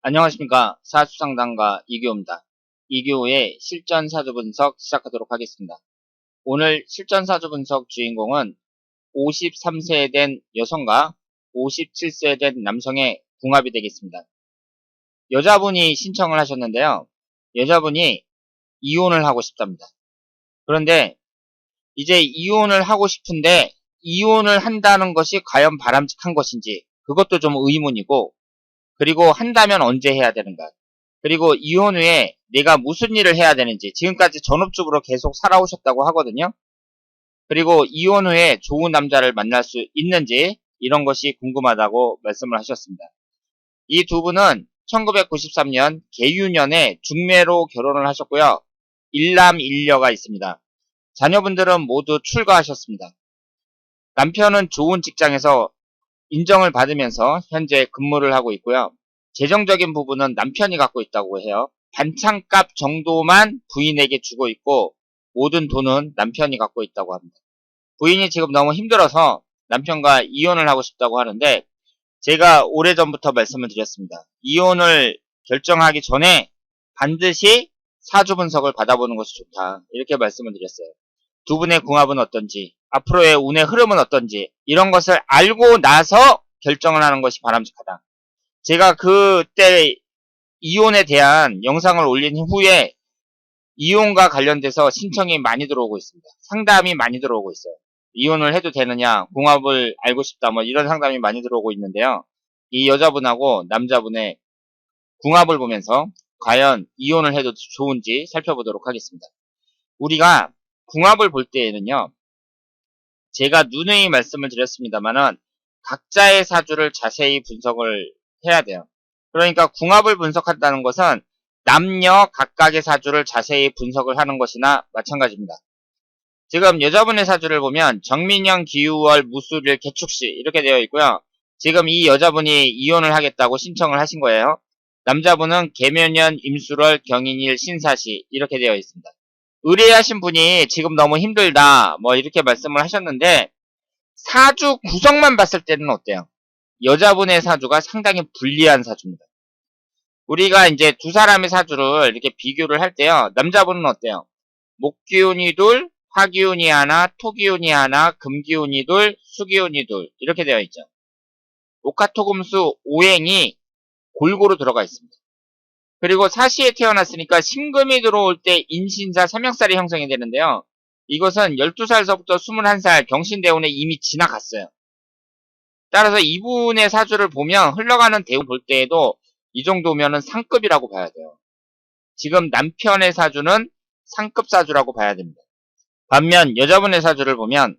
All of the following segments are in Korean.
안녕하십니까. 사주상담가 이규호입니다. 이규호의 실전 사주 분석 시작하도록 하겠습니다. 오늘 실전 사주 분석 주인공은 53세 된 여성과 57세 된 남성의 궁합이 되겠습니다. 여자분이 신청을 하셨는데요. 여자분이 이혼을 하고 싶답니다. 그런데 이제 이혼을 하고 싶은데 이혼을 한다는 것이 과연 바람직한 것인지 그것도 좀 의문이고, 그리고 한다면 언제 해야 되는가, 그리고 이혼 후에 내가 무슨 일을 해야 되는지, 지금까지 전업주부로 계속 살아오셨다고 하거든요. 그리고 이혼 후에 좋은 남자를 만날 수 있는지 이런 것이 궁금하다고 말씀을 하셨습니다. 이 두 분은 1993년 계유년에 중매로 결혼을 하셨고요. 일남일녀가 있습니다. 자녀분들은 모두 출가하셨습니다. 남편은 좋은 직장에서 인정을 받으면서 현재 근무를 하고 있고요. 재정적인 부분은 남편이 갖고 있다고 해요. 반찬값 정도만 부인에게 주고 있고 모든 돈은 남편이 갖고 있다고 합니다. 부인이 지금 너무 힘들어서 남편과 이혼을 하고 싶다고 하는데, 제가 오래전부터 말씀을 드렸습니다. 이혼을 결정하기 전에 반드시 사주 분석을 받아보는 것이 좋다, 이렇게 말씀을 드렸어요. 두 분의 궁합은 어떤지, 앞으로의 운의 흐름은 어떤지, 이런 것을 알고 나서 결정을 하는 것이 바람직하다. 제가 그때 이혼에 대한 영상을 올린 후에 이혼과 관련돼서 신청이 많이 들어오고 있습니다. 상담이 많이 들어오고 있어요. 이혼을 해도 되느냐, 궁합을 알고 싶다, 뭐 이런 상담이 많이 들어오고 있는데요. 이 여자분하고 남자분의 궁합을 보면서 과연 이혼을 해도 좋은지 살펴보도록 하겠습니다. 우리가 궁합을 볼 때에는요, 제가 누누이 말씀을 드렸습니다만은 각자의 사주를 자세히 분석을 해야 돼요. 그러니까 궁합을 분석한다는 것은 남녀 각각의 사주를 자세히 분석을 하는 것이나 마찬가지입니다. 지금 여자분의 사주를 보면 정민년, 기우월, 무술일, 개축시 이렇게 되어 있고요. 지금 이 여자분이 이혼을 하겠다고 신청을 하신 거예요. 남자분은 계묘년, 임술월, 경인일, 신사시 이렇게 되어 있습니다. 의뢰하신 분이 지금 너무 힘들다 뭐 이렇게 말씀을 하셨는데, 사주 구성만 봤을 때는 어때요? 여자분의 사주가 상당히 불리한 사주입니다. 우리가 이제 두 사람의 사주를 이렇게 비교를 할 때요, 남자분은 어때요? 목기운이 둘, 화기운이 하나, 토기운이 하나, 금기운이 둘, 수기운이 둘 이렇게 되어 있죠. 목화토금수 오행이 골고루 들어가 있습니다. 그리고 사시에 태어났으니까 신금이 들어올 때 인신사 삼형살이 형성이 되는데요. 이것은 12살서부터 21살 경신대운에 이미 지나갔어요. 따라서 이분의 사주를 보면 흘러가는 대운 볼 때에도 이 정도면은 상급이라고 봐야 돼요. 지금 남편의 사주는 상급 사주라고 봐야 됩니다. 반면 여자분의 사주를 보면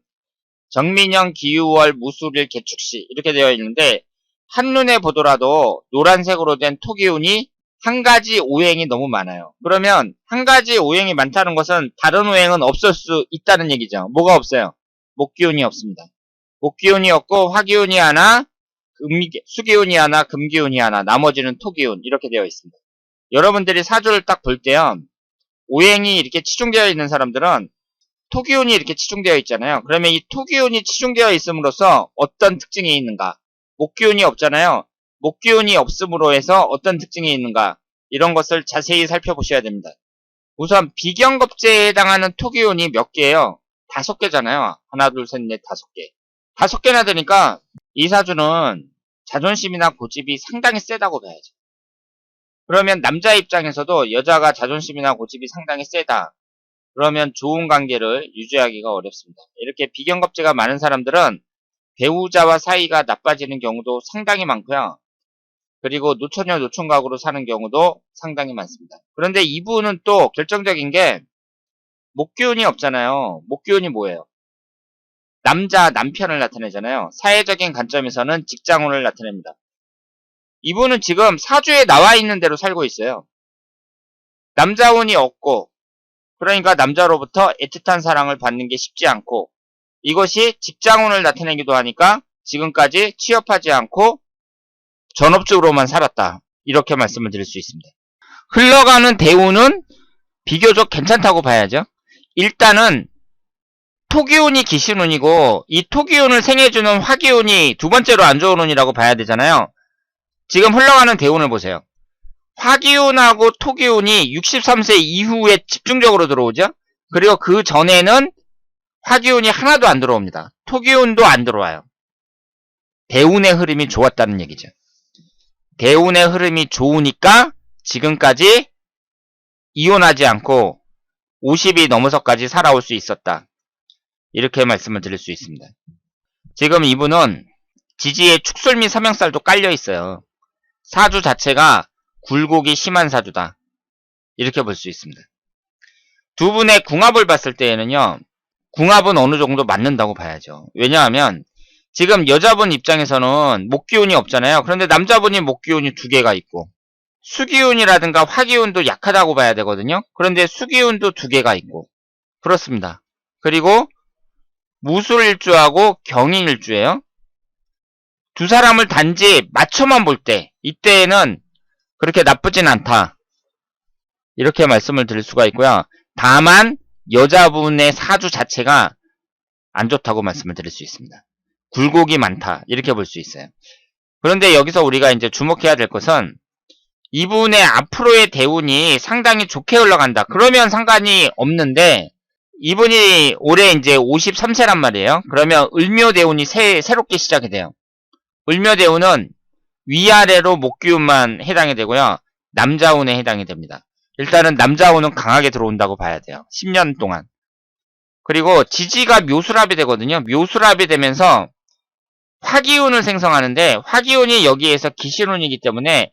정민년, 기유월, 무술일, 개축시 이렇게 되어 있는데, 한눈에 보더라도 노란색으로 된 토기운이 한 가지 오행이 너무 많아요. 그러면 한 가지 오행이 많다는 것은 다른 오행은 없을 수 있다는 얘기죠. 뭐가 없어요? 목기운이 없습니다. 목기운이 없고 화기운이 하나, 수기운이 하나, 금기운이 하나, 나머지는 토기운 이렇게 되어 있습니다. 여러분들이 사주를 딱 볼 때요, 오행이 이렇게 치중되어 있는 사람들은 토기운이 이렇게 치중되어 있잖아요. 그러면 이 토기운이 치중되어 있음으로써 어떤 특징이 있는가? 목기운이 없잖아요. 목기운이 없음으로 해서 어떤 특징이 있는가? 이런 것을 자세히 살펴보셔야 됩니다. 우선 비경겁제에 해당하는 토기운이 몇 개예요? 5개잖아요. 하나, 둘, 셋, 넷, 5개. 5개나 되니까 이 사주는 자존심이나 고집이 상당히 세다고 봐야죠. 그러면 남자 입장에서도 여자가 자존심이나 고집이 상당히 세다, 그러면 좋은 관계를 유지하기가 어렵습니다. 이렇게 비경겁제가 많은 사람들은 배우자와 사이가 나빠지는 경우도 상당히 많고요. 그리고 노처녀 노총각으로 사는 경우도 상당히 많습니다. 그런데 이분은 또 결정적인 게 목기운이 없잖아요. 목기운이 뭐예요? 남편을 나타내잖아요. 사회적인 관점에서는 직장운을 나타냅니다. 이분은 지금 사주에 나와 있는 대로 살고 있어요. 남자운이 없고, 그러니까 남자로부터 애틋한 사랑을 받는 게 쉽지 않고, 이것이 직장운을 나타내기도 하니까 지금까지 취업하지 않고 전업주로만 살았다, 이렇게 말씀을 드릴 수 있습니다. 흘러가는 대운은 비교적 괜찮다고 봐야죠. 일단은 토기운이 기신운이고, 이 토기운을 생해주는 화기운이 두 번째로 안 좋은 운이라고 봐야 되잖아요. 지금 흘러가는 대운을 보세요. 화기운하고 토기운이 63세 이후에 집중적으로 들어오죠. 그리고 그 전에는 화기운이 하나도 안 들어옵니다. 토기운도 안 들어와요. 대운의 흐름이 좋았다는 얘기죠. 대운의 흐름이 좋으니까 지금까지 이혼하지 않고 50이 넘어서까지 살아올 수 있었다. 이렇게 말씀을 드릴 수 있습니다. 지금 이분은 지지에 축술 및 삼형살도 깔려 있어요. 사주 자체가 굴곡이 심한 사주다. 이렇게 볼 수 있습니다. 두 분의 궁합을 봤을 때에는요. 궁합은 어느 정도 맞는다고 봐야죠. 왜냐하면 지금 여자분 입장에서는 목기운이 없잖아요. 그런데 남자분이 목기운이 두 개가 있고 수기운이라든가 화기운도 약하다고 봐야 되거든요. 그런데 수기운도 두 개가 있고 그렇습니다. 그리고 무술일주하고 경인일주예요. 두 사람을 단지 맞춰만 볼 때 이때에는 그렇게 나쁘진 않다. 이렇게 말씀을 드릴 수가 있고요. 다만 여자분의 사주 자체가 안 좋다고 말씀을 드릴 수 있습니다. 굴곡이 많다. 이렇게 볼 수 있어요. 그런데 여기서 우리가 이제 주목해야 될 것은 이분의 앞으로의 대운이 상당히 좋게 흘러간다. 그러면 상관이 없는데 이분이 올해 이제 53세란 말이에요. 그러면 을묘대운이 새롭게 시작이 돼요. 을묘대운은 위아래로 목기운만 해당이 되고요. 남자운에 해당이 됩니다. 일단은 남자운은 강하게 들어온다고 봐야 돼요. 10년 동안. 그리고 지지가 묘수랍이 되거든요. 묘수랍이 되면서 화기운을 생성하는데 화기운이 여기에서 기신운이기 때문에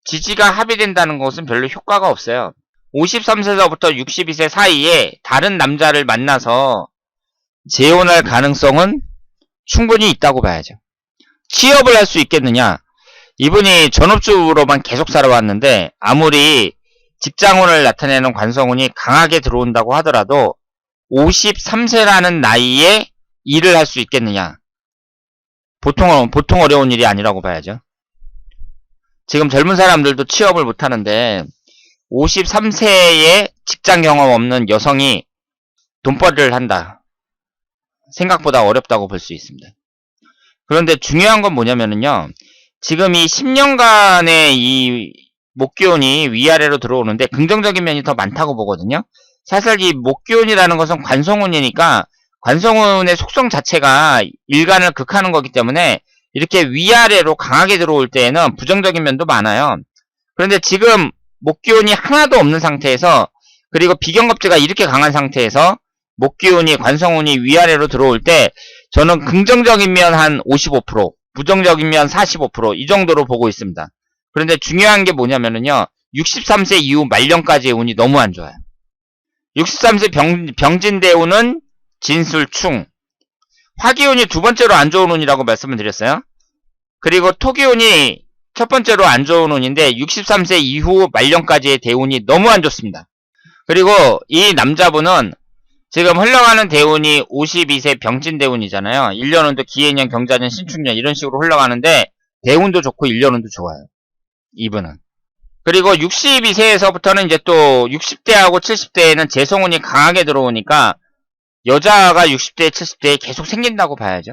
지지가 합의된다는 것은 별로 효과가 없어요. 53세서부터 62세 사이에 다른 남자를 만나서 재혼할 가능성은 충분히 있다고 봐야죠. 취업을 할 수 있겠느냐? 이분이 전업주로만 계속 살아왔는데 아무리 직장운을 나타내는 관성운이 강하게 들어온다고 하더라도 53세라는 나이에 일을 할 수 있겠느냐? 보통 어려운 일이 아니라고 봐야죠. 지금 젊은 사람들도 취업을 못하는데 53세에 직장 경험 없는 여성이 돈벌이를 한다. 생각보다 어렵다고 볼 수 있습니다. 그런데 중요한 건 뭐냐면요. 지금 이 10년간의 이 목기운이 위아래로 들어오는데 긍정적인 면이 더 많다고 보거든요. 사실 이 목기운이라는 것은 관성운이니까 관성운의 속성 자체가 일간을 극하는 거기 때문에 이렇게 위아래로 강하게 들어올 때에는 부정적인 면도 많아요. 그런데 지금 목기운이 하나도 없는 상태에서 그리고 비경겁제가 이렇게 강한 상태에서 목기운이 관성운이 위아래로 들어올 때 저는 긍정적인 면 한 55%, 부정적인 면 45% 이 정도로 보고 있습니다. 그런데 중요한 게 뭐냐면요. 63세 이후 말년까지의 운이 너무 안 좋아요. 63세 병진대운은 진술충. 화기운이 두 번째로 안 좋은 운이라고 말씀을 드렸어요. 그리고 토기운이 첫 번째로 안 좋은 운인데 63세 이후 말년까지의 대운이 너무 안 좋습니다. 그리고 이 남자분은 지금 흘러가는 대운이 52세 병진대운이잖아요. 1년운도 기해년, 경자년, 신축년 이런 식으로 흘러가는데 대운도 좋고 1년운도 좋아요. 이분은. 그리고 62세에서부터는 이제 또 60대하고 70대에는 재성운이 강하게 들어오니까 여자가 60대, 70대에 계속 생긴다고 봐야죠.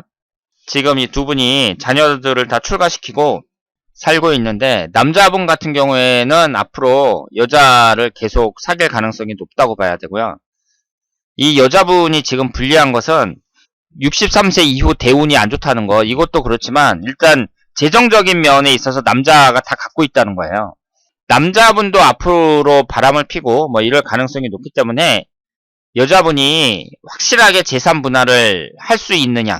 지금 이 두 분이 자녀들을 다 출가시키고 살고 있는데 남자분 같은 경우에는 앞으로 여자를 계속 사귈 가능성이 높다고 봐야 되고요. 이 여자분이 지금 불리한 것은 63세 이후 대운이 안 좋다는 거 이것도 그렇지만 일단 재정적인 면에 있어서 남자가 다 갖고 있다는 거예요. 남자분도 앞으로 바람을 피고 뭐 이럴 가능성이 높기 때문에 여자분이 확실하게 재산 분할을 할 수 있느냐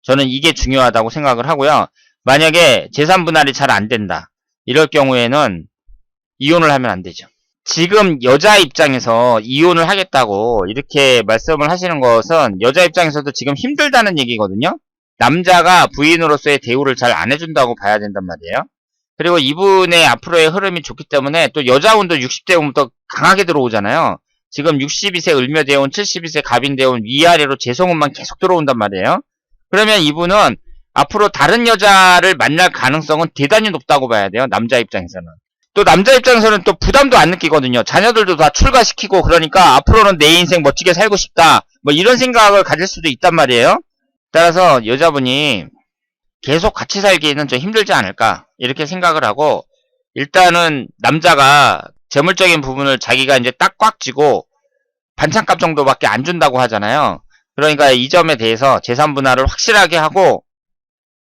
저는 이게 중요하다고 생각을 하고요. 만약에 재산 분할이 잘 안 된다 이럴 경우에는 이혼을 하면 안 되죠. 지금 여자 입장에서 이혼을 하겠다고 이렇게 말씀을 하시는 것은 여자 입장에서도 지금 힘들다는 얘기거든요. 남자가 부인으로서의 대우를 잘 안 해준다고 봐야 된단 말이에요. 그리고 이분의 앞으로의 흐름이 좋기 때문에 또 여자운도 60대 운부터 강하게 들어오잖아요. 지금 62세 을묘대운, 72세 갑인대운 위아래로 재성운만 계속 들어온단 말이에요. 그러면 이분은 앞으로 다른 여자를 만날 가능성은 대단히 높다고 봐야 돼요. 남자 입장에서는. 또 남자 입장에서는 또 부담도 안 느끼거든요. 자녀들도 다 출가시키고 그러니까 앞으로는 내 인생 멋지게 살고 싶다. 뭐 이런 생각을 가질 수도 있단 말이에요. 따라서 여자분이 계속 같이 살기에는 좀 힘들지 않을까 이렇게 생각을 하고 일단은 남자가 재물적인 부분을 자기가 이제 딱 꽉 쥐고 반찬값 정도밖에 안 준다고 하잖아요. 그러니까 이 점에 대해서 재산 분할을 확실하게 하고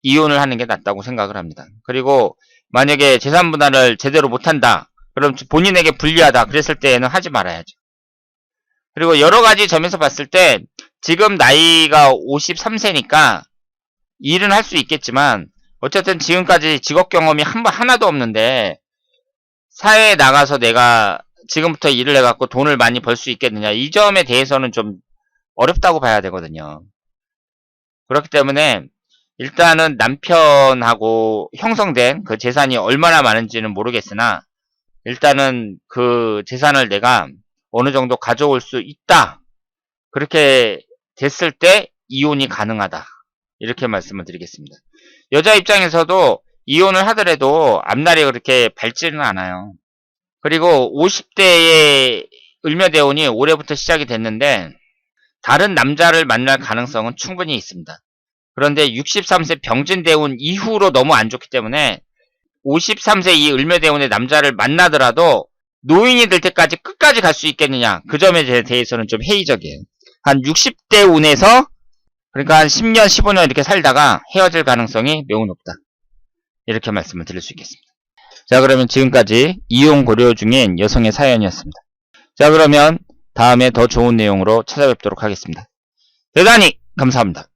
이혼을 하는 게 낫다고 생각을 합니다. 그리고 만약에 재산 분할을 제대로 못한다, 그럼 본인에게 불리하다 그랬을 때에는 하지 말아야죠. 그리고 여러 가지 점에서 봤을 때 지금 나이가 53세니까 일은 할 수 있겠지만 어쨌든 지금까지 직업 경험이 하나도 없는데 사회에 나가서 내가 지금부터 일을 해갖고 돈을 많이 벌 수 있겠느냐, 이 점에 대해서는 좀 어렵다고 봐야 되거든요. 그렇기 때문에 일단은 남편하고 형성된 그 재산이 얼마나 많은지는 모르겠으나 일단은 그 재산을 내가 어느 정도 가져올 수 있다, 그렇게 됐을 때 이혼이 가능하다, 이렇게 말씀을 드리겠습니다. 여자 입장에서도 이혼을 하더라도 앞날이 그렇게 밝지는 않아요. 그리고 50대의 을며대운이 올해부터 시작이 됐는데 다른 남자를 만날 가능성은 충분히 있습니다. 그런데 63세 병진대운 이후로 너무 안 좋기 때문에 53세 이 을며대운의 남자를 만나더라도 노인이 될 때까지 끝까지 갈 수 있겠느냐, 그 점에 대해서는 좀 회의적이에요. 한 60대 운에서 그러니까 한 10년 15년 이렇게 살다가 헤어질 가능성이 매우 높다, 이렇게 말씀을 드릴 수 있겠습니다. 자, 그러면 지금까지 이혼 고려 중인 여성의 사연이었습니다. 자, 그러면 다음에 더 좋은 내용으로 찾아뵙도록 하겠습니다. 대단히 감사합니다.